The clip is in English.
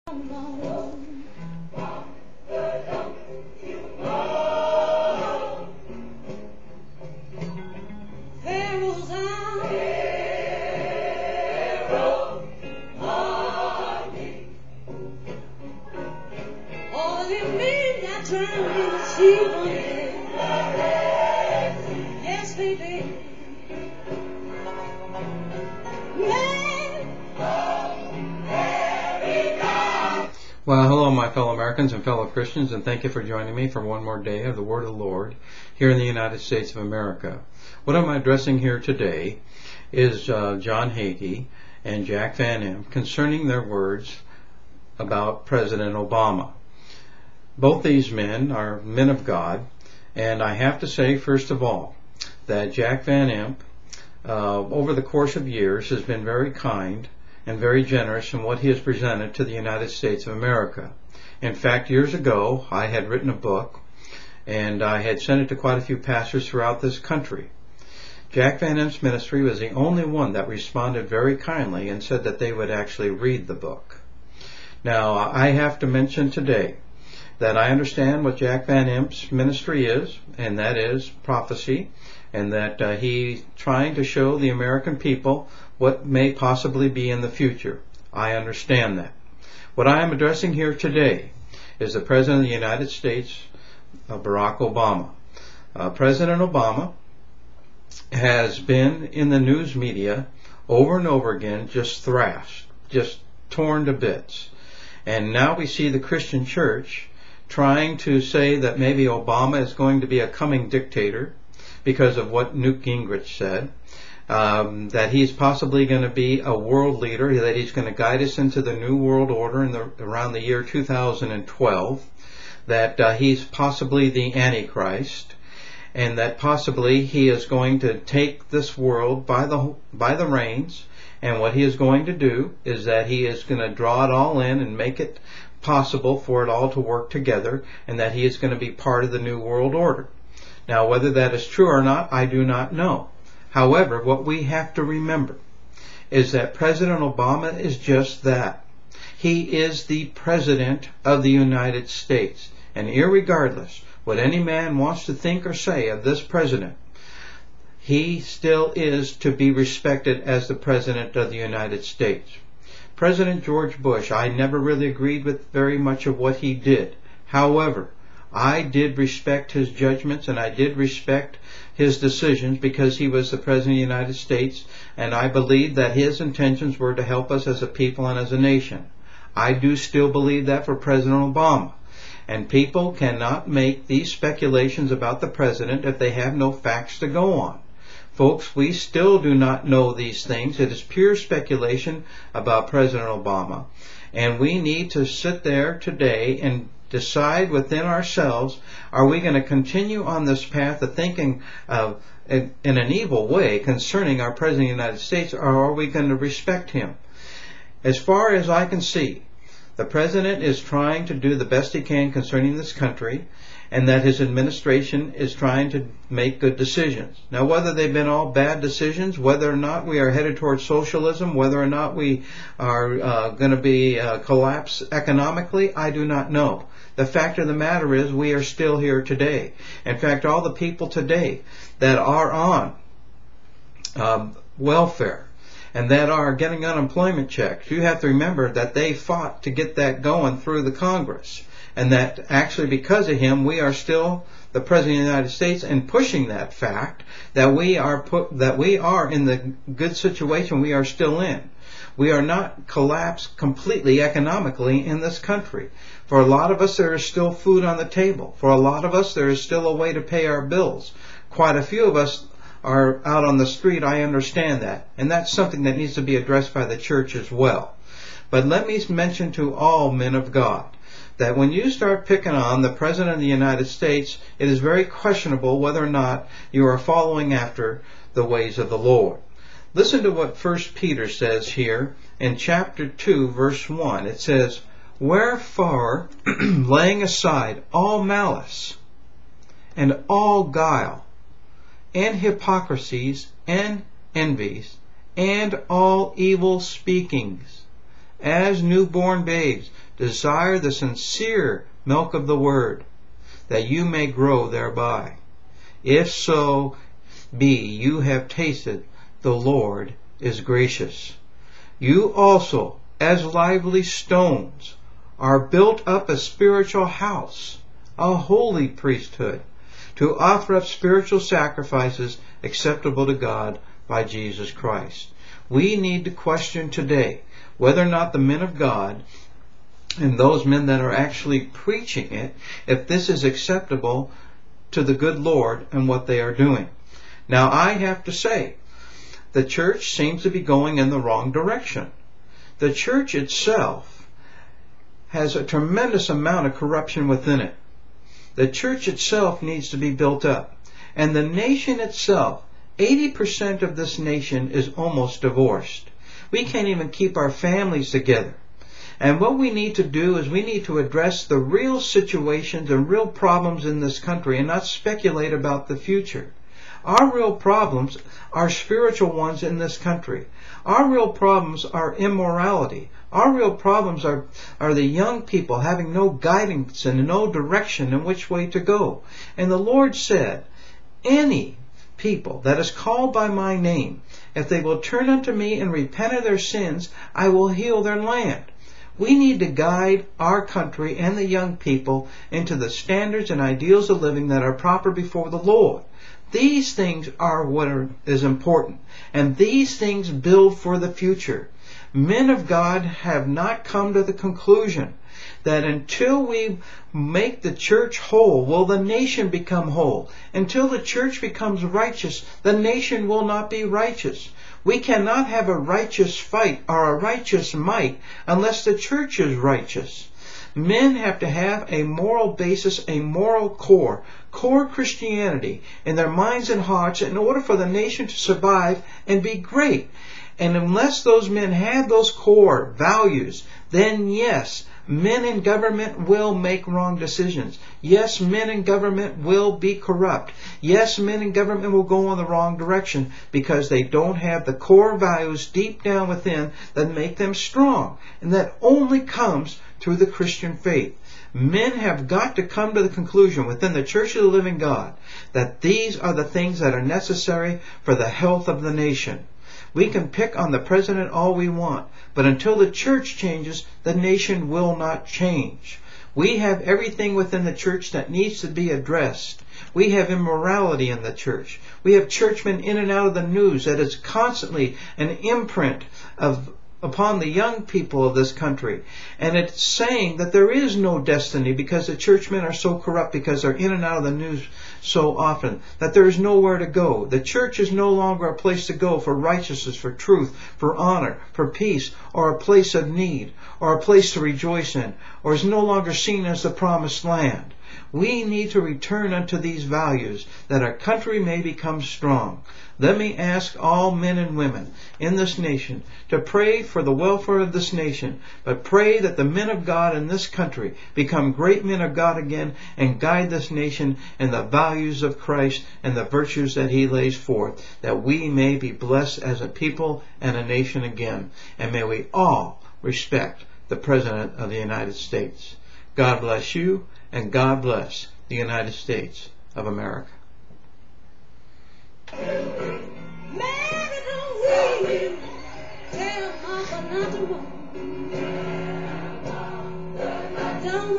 Yes, they did. Well, hello, my fellow Americans and fellow Christians, and thank you for joining me for one more day of the Word of the Lord here in the United States of America. What I'm addressing here today is John Hagee and Jack Van Impe concerning their words about President Obama. Both these men are men of God, and I have to say, first of all, that Jack Van Impe, over the course of years, has been very kind and very generous in what he has presented to the United States of America. In fact, years ago, I had written a book, and I had sent it to quite a few pastors throughout this country. Jack Van Impe's ministry was the only one that responded very kindly and said that they would actually read the book. Now, I have to mention today that I understand what Jack Van Impe's ministry is, and that is prophecy, and that he's trying to show the American people what may possibly be in the future. I understand that. What I am addressing here today is the President of the United States, Barack Obama. President Obama has been in the news media over and over again, just thrashed, just torn to bits. And now we see the Christian church trying to say that maybe Obama is going to be a coming dictator because of what Newt Gingrich said, that he's possibly going to be a world leader, that he's going to guide us into the new world order around the year 2012, that he's possibly the Antichrist, and that possibly he is going to take this world by the reins, and what he is going to do is that he is going to draw it all in and make it possible for it all to work together, and that he is going to be part of the new world order. Now, whether that is true or not, I do not know. However, what we have to remember is that President Obama is just that. He is the President of the United States. And irregardless what any man wants to think or say of this president, he still is to be respected as the President of the United States. President George Bush, I never really agreed with very much of what he did. However, I did respect his judgments and I did respect his decisions because he was the President of the United States, and I believe that his intentions were to help us as a people and as a nation. I do still believe that for President Obama. And people cannot make these speculations about the President if they have no facts to go on. Folks, we still do not know these things. It is pure speculation about President Obama. And we need to sit there today and decide within ourselves, are we going to continue on this path of thinking in an evil way concerning our President of the United States, or are we going to respect him? As far as I can see, the President is trying to do the best he can concerning this country, and that his administration is trying to make good decisions. Now, whether they've been all bad decisions, whether or not we are headed towards socialism, whether or not we are going to be collapse economically, I do not know. The fact of the matter is we are still here today. In fact, all the people today that are on welfare and that are getting unemployment checks, you have to remember that they fought to get that going through the Congress. And that actually because of him, we are still the President of the United States, and pushing that fact that we are in the good situation we are still in. We are not collapsed completely economically in this country. For a lot of us, there is still food on the table. For a lot of us, there is still a way to pay our bills. Quite a few of us are out on the street, I understand that. And that's something that needs to be addressed by the church as well. But let me mention to all men of God that when you start picking on the President of the United States, it is very questionable whether or not you are following after the ways of the Lord. Listen to what 1 Peter says here in chapter 2, verse 1. It says, "Wherefore, laying aside all malice, and all guile, and hypocrisies, and envies, and all evil speakings, as newborn babes, Desire the sincere milk of the word, that you may grow thereby. If so be you have tasted the Lord is gracious. You also, as lively stones, are built up a spiritual house, a holy priesthood, to offer up spiritual sacrifices acceptable to God by Jesus Christ. We need to question today whether or not the men of God and those men that are actually preaching it, if this is acceptable to the good Lord and what they are doing. Now, I have to say, the church seems to be going in the wrong direction. The church itself has a tremendous amount of corruption within it. The church itself needs to be built up. And the nation itself, 80% of this nation is almost divorced. We can't even keep our families together. And what we need to do is we need to address the real situations and real problems in this country and not speculate about the future. Our real problems are spiritual ones in this country. Our real problems are immorality. Our real problems are the young people having no guidance and no direction in which way to go. And the Lord said, any people that is called by my name, if they will turn unto me and repent of their sins, I will heal their land. We need to guide our country and the young people into the standards and ideals of living that are proper before the Lord. These things are what is important, and these things build for the future. Men of God have not come to the conclusion that until we make the church whole, will the nation become whole. Until the church becomes righteous, the nation will not be righteous. We cannot have a righteous fight or a righteous might unless the church is righteous. Men have to have a moral basis, a moral core Christianity in their minds and hearts in order for the nation to survive and be great. And unless those men have those core values, then yes, men in government will make wrong decisions. Yes, men in government will be corrupt. Yes, men in government will go in the wrong direction because they don't have the core values deep down within that make them strong. And that only comes through the Christian faith. Men have got to come to the conclusion within the Church of the Living God that these are the things that are necessary for the health of the nation. We can pick on the president all we want, but until the church changes, the nation will not change. We have everything within the church that needs to be addressed. We have immorality in the church. We have churchmen in and out of the news that is constantly an imprint upon the young people of this country. And it's saying that there is no destiny because the churchmen are so corrupt because they're in and out of the news so often, that there is nowhere to go. The church is no longer a place to go for righteousness, for truth, for honor, for peace, or a place of need, or a place to rejoice in, or is no longer seen as the promised land. We need to return unto these values that our country may become strong. Let me ask all men and women in this nation to pray for the welfare of this nation, but pray that the men of God in this country become great men of God again and guide this nation in the values of Christ and the virtues that He lays forth, that we may be blessed as a people and a nation again. And may we all respect the President of the United States. God bless you, and God bless the United States of America. Don't